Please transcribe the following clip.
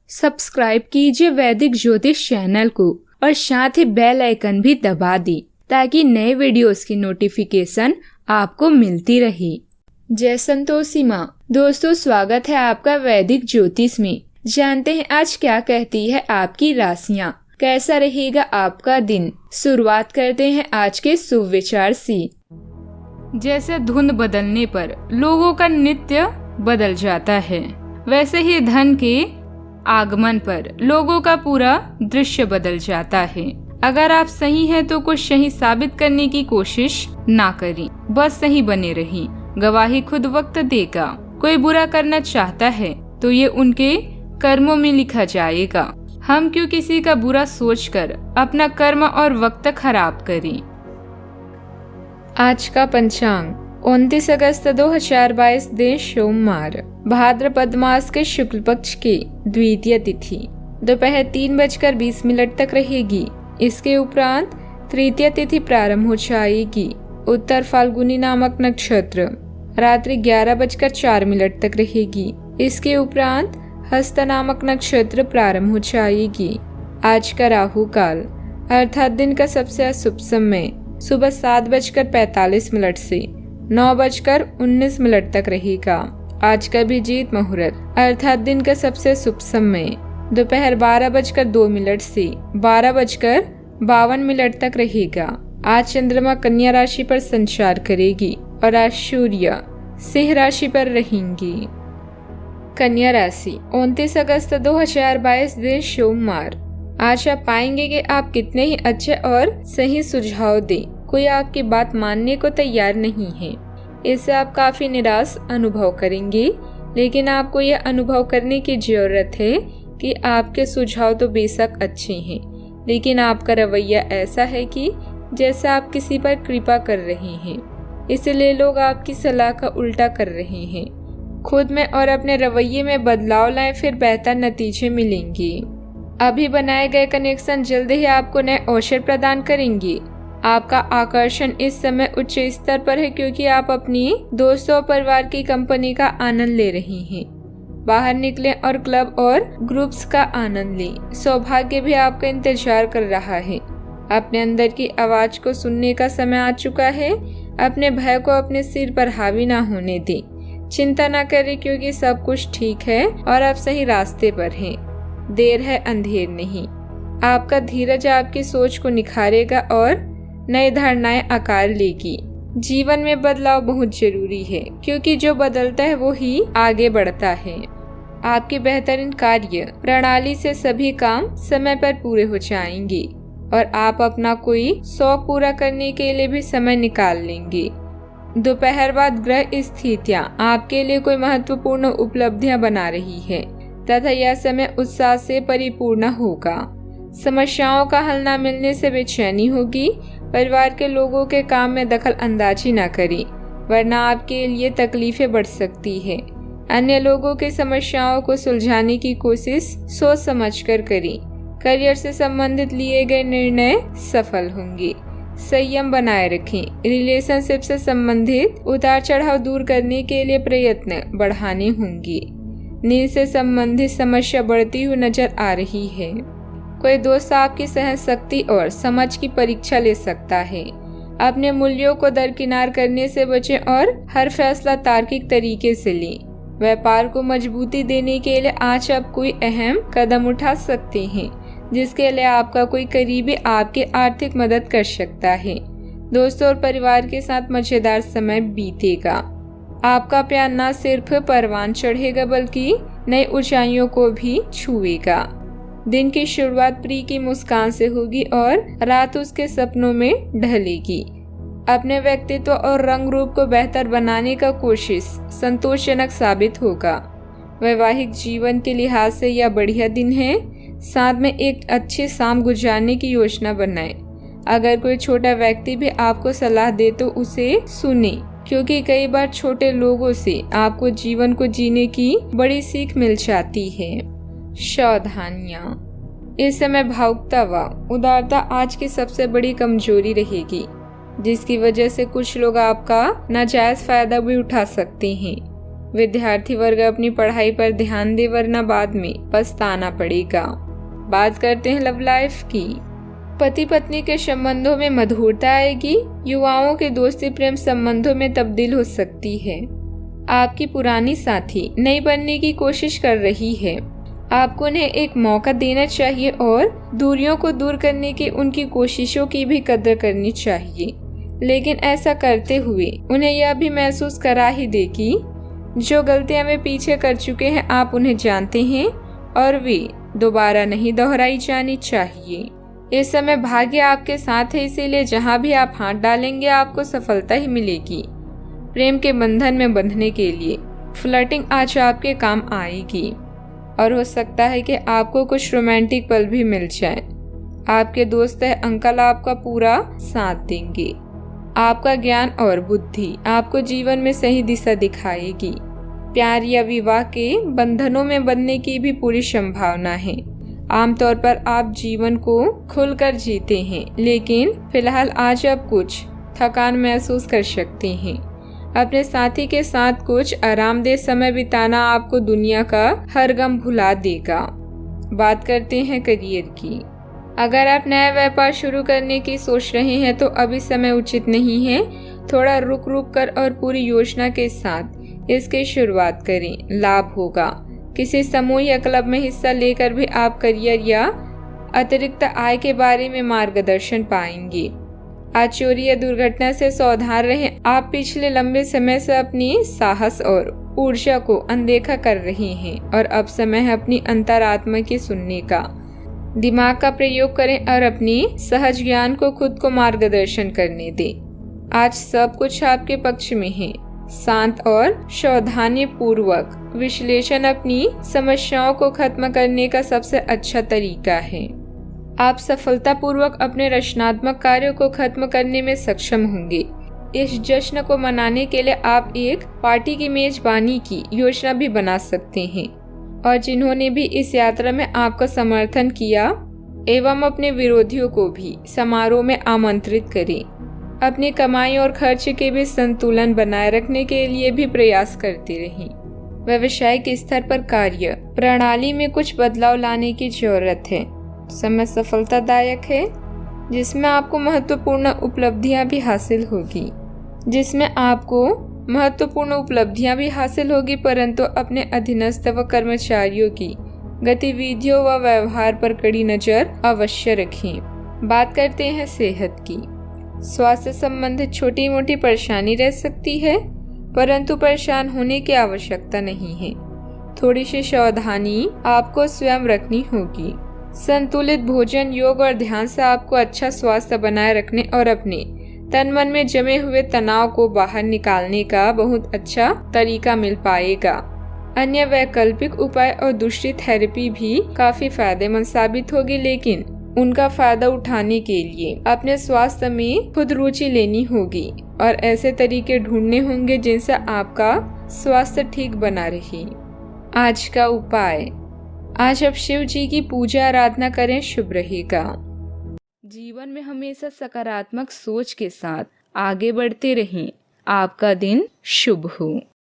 Subscribe कीजिए वैदिक ज्योतिष चैनल को और साथ ही बेल आइकन भी दबा दी ताकि नए वीडियोस की नोटिफिकेशन आपको मिलती रहे। जय संतोषी माँ। दोस्तों, स्वागत है आपका वैदिक ज्योतिष में। जानते हैं आज क्या कहती है आपकी राशियाँ, कैसा रहेगा आपका दिन। शुरुआत करते हैं आज के शुभ विचार से। जैसे धुंध बदलने पर लोगों का नित्य बदल जाता है, वैसे ही धन के आगमन पर लोगों का पूरा दृश्य बदल जाता है। अगर आप सही हैं तो कुछ सही साबित करने की कोशिश ना करें, बस सही बने रहें। गवाही खुद वक्त देगा। कोई बुरा करना चाहता है तो ये उनके कर्मों में लिखा जाएगा। हम क्यों किसी का बुरा सोचकर अपना कर्म और वक्त खराब करें। आज का पंचांग 29 अगस्त 2022 दिन सोमवार, भाद्रपद मास के शुक्ल पक्ष की द्वितीय तिथि दोपहर 3:20 तक रहेगी। इसके उपरांत तृतीय तिथि प्रारंभ हो जाएगी। उत्तर फाल्गुनी नामक नक्षत्र रात्रि 11:04 तक रहेगी। इसके उपरांत हस्त नामक नक्षत्र प्रारंभ हो जाएगी। आज का राहु काल अर्थात दिन का सबसे अशुभ समय सुबह 7:45 से 9:19 तक रहेगा। आज का अभिजीत मुहूर्त अर्थात दिन का सबसे शुभ समय दोपहर 12:02 से 12:52 तक रहेगा। आज चंद्रमा कन्या राशि पर संचार करेगी और आज सूर्य सिंह राशि पर रहेंगी। कन्या राशि 29 अगस्त 2022 दिन सोमवार। आज आप पाएंगे कि आप कितने ही अच्छे और सही सुझाव दें, कोई आपकी बात मानने को तैयार नहीं है। इससे आप काफी निराश अनुभव करेंगे, लेकिन आपको यह अनुभव करने की जरूरत है कि आपके सुझाव तो बेशक अच्छे हैं, लेकिन आपका रवैया ऐसा है कि जैसे आप किसी पर कृपा कर रहे हैं, इसलिए लोग आपकी सलाह का उल्टा कर रहे हैं। खुद में और अपने रवैये में बदलाव लाएं, फिर बेहतर नतीजे मिलेंगे। अभी बनाए गए कनेक्शन जल्द ही आपको नए अवसर प्रदान करेंगे। आपका आकर्षण इस समय उच्च स्तर पर है क्योंकि आप अपनी दोस्तों और परिवार की कंपनी का आनंद ले रहे हैं। बाहर निकलें और क्लब और ग्रुप्स का आनंद लें। सौभाग्य भी आपका इंतजार कर रहा है। अपने अंदर की आवाज को सुनने का समय आ चुका है। अपने भय को अपने सिर पर हावी ना होने दें। चिंता ना करें क्योंकि सब कुछ ठीक है और आप सही रास्ते पर हैं। देर है अंधेर नहीं। आपका धीरज आपकी सोच को निखारेगा और नई धारणाएं आकार लेगी। जीवन में बदलाव बहुत जरूरी है क्योंकि जो बदलता है वो ही आगे बढ़ता है। आपकी बेहतरीन कार्य प्रणाली से सभी काम समय पर पूरे हो जाएंगे और आप अपना कोई शौक पूरा करने के लिए भी समय निकाल लेंगे। दोपहर बाद ग्रह स्थितियां आपके लिए कोई महत्वपूर्ण उपलब्धियां बना रही है तथा यह समय उत्साह से परिपूर्ण होगा। समस्याओं का हल न मिलने से बेचैनी होगी। परिवार के लोगों के काम में दखल अंदाजी न करें, वरना आपके लिए तकलीफें बढ़ सकती है। अन्य लोगों की समस्याओं को सुलझाने की कोशिश सोच समझकर करें। करियर से संबंधित लिए गए निर्णय सफल होंगे। संयम बनाए रखें। रिलेशनशिप से संबंधित उतार चढ़ाव दूर करने के लिए प्रयत्न बढ़ाने होंगे। नींद से संबंधित समस्या बढ़ती हुई नजर आ रही है। कोई दोस्त आपकी सहन शक्ति और समझ की परीक्षा ले सकता है। अपने मूल्यों को दरकिनार करने से बचें और हर फैसला तार्किक तरीके से लें। व्यापार को मजबूती देने के लिए आज आप कोई अहम कदम उठा सकते हैं, जिसके लिए आपका कोई करीबी आपकी आर्थिक मदद कर सकता है। दोस्तों और परिवार के साथ मजेदार समय बीतेगा। आपका प्यार न सिर्फ परवान चढ़ेगा बल्कि नई ऊंचाइयों को भी छुएगा। दिन की शुरुआत प्रिय की मुस्कान से होगी और रात उसके सपनों में ढलेगी। अपने व्यक्तित्व और रंग रूप को बेहतर बनाने का कोशिश संतोषजनक साबित होगा। वैवाहिक जीवन के लिहाज से यह बढ़िया दिन है। साथ में एक अच्छी शाम गुजारने की योजना बनाएं। अगर कोई छोटा व्यक्ति भी आपको सलाह दे तो उसे सुने, क्योंकि कई बार छोटे लोगों से आपको जीवन को जीने की बड़ी सीख मिल जाती है। सावधानियां। इस समय भावुकता व उदारता आज की सबसे बड़ी कमजोरी रहेगी, जिसकी वजह से कुछ लोग आपका नाजायज फायदा भी उठा सकते हैं। विद्यार्थी वर्ग अपनी पढ़ाई पर ध्यान दे वरना बाद में पछताना पड़ेगा। बात करते हैं लव लाइफ की। पति पत्नी के संबंधों में मधुरता आएगी। युवाओं के दोस्ती प्रेम संबंधों में तब्दील हो सकती है। आपकी पुरानी साथी नई बनने की कोशिश कर रही है। आपको उन्हें एक मौका देना चाहिए और दूरियों को दूर करने की उनकी कोशिशों की भी कदर करनी चाहिए, लेकिन ऐसा करते हुए उन्हें यह भी महसूस करा ही दे कि जो गलतियां वे पीछे कर चुके हैं आप उन्हें जानते हैं और वे दोबारा नहीं दोहराई जानी चाहिए। इस समय भाग्य आपके साथ है, इसीलिए जहां भी आप हाथ डालेंगे आपको सफलता ही मिलेगी। प्रेम के बंधन में बंधने के लिए फ्लर्टिंग आज आपके काम आएगी और हो सकता है कि आपको कुछ रोमांटिक पल भी मिल जाए। आपके दोस्त है अंकल आपका पूरा साथ देंगे। आपका ज्ञान और बुद्धि आपको जीवन में सही दिशा दिखाएगी। प्यार या विवाह के बंधनों में बंधने की भी पूरी संभावना है। आमतौर पर आप जीवन को खुलकर जीते हैं, लेकिन फिलहाल आज आप कुछ थकान महसूस कर सकते हैं। अपने साथी के साथ कुछ आरामदेह समय बिताना आपको दुनिया का हर गम भुला देगा। बात करते हैं करियर की। अगर आप नया व्यापार शुरू करने की सोच रहे हैं तो अभी समय उचित नहीं है। थोड़ा रुक रुक कर और पूरी योजना के साथ इसकी शुरुआत करें, लाभ होगा। किसी समूह या क्लब में हिस्सा लेकर भी आप करियर या अतिरिक्त आय के बारे में मार्गदर्शन पाएंगे। आज चोरी या दुर्घटना से सावधान रहें। आप पिछले लंबे समय से अपनी साहस और ऊर्जा को अनदेखा कर रहे हैं और अब समय है अपनी अंतरात्मा की सुनने का। दिमाग का प्रयोग करें और अपनी सहज ज्ञान को खुद को मार्गदर्शन करने दें। आज सब कुछ आपके पक्ष में है। शांत और सावधानी पूर्वक विश्लेषण अपनी समस्याओं को खत्म करने का सबसे अच्छा तरीका है। आप सफलतापूर्वक अपने रचनात्मक कार्यों को खत्म करने में सक्षम होंगे। इस जश्न को मनाने के लिए आप एक पार्टी की मेजबानी की योजना भी बना सकते हैं और जिन्होंने भी इस यात्रा में आपका समर्थन किया एवं अपने विरोधियों को भी समारोह में आमंत्रित करें। अपनी कमाई और खर्च के बीच संतुलन बनाए रखने के लिए भी प्रयास करते रहें। व्यावसायिक स्तर पर कार्य प्रणाली में कुछ बदलाव लाने की जरूरत है। समय सफलतादायक है जिसमें आपको महत्वपूर्ण उपलब्धियां भी हासिल होगी परंतु अपने अधीनस्थ व कर्मचारियों की गतिविधियों व व्यवहार पर कड़ी नजर अवश्य रखें। बात करते हैं सेहत की। स्वास्थ्य संबंधित छोटी मोटी परेशानी रह सकती है परंतु परेशान होने की आवश्यकता नहीं है। थोड़ी सी सावधानी आपको स्वयं रखनी होगी। संतुलित भोजन, योग और ध्यान से आपको अच्छा स्वास्थ्य बनाए रखने और अपने तन मन में जमे हुए तनाव को बाहर निकालने का बहुत अच्छा तरीका मिल पाएगा। अन्य वैकल्पिक उपाय और दूसरी थेरेपी भी काफी फायदेमंद साबित होगी, लेकिन उनका फायदा उठाने के लिए अपने स्वास्थ्य में खुद रुचि लेनी होगी और ऐसे तरीके ढूंढने होंगे जिनसे आपका स्वास्थ्य ठीक बना रहे। आज का उपाय, आज आप शिव जी की पूजा आराधना करें, शुभ रहेगा। जीवन में हमेशा सकारात्मक सोच के साथ आगे बढ़ते रहें। आपका दिन शुभ हो।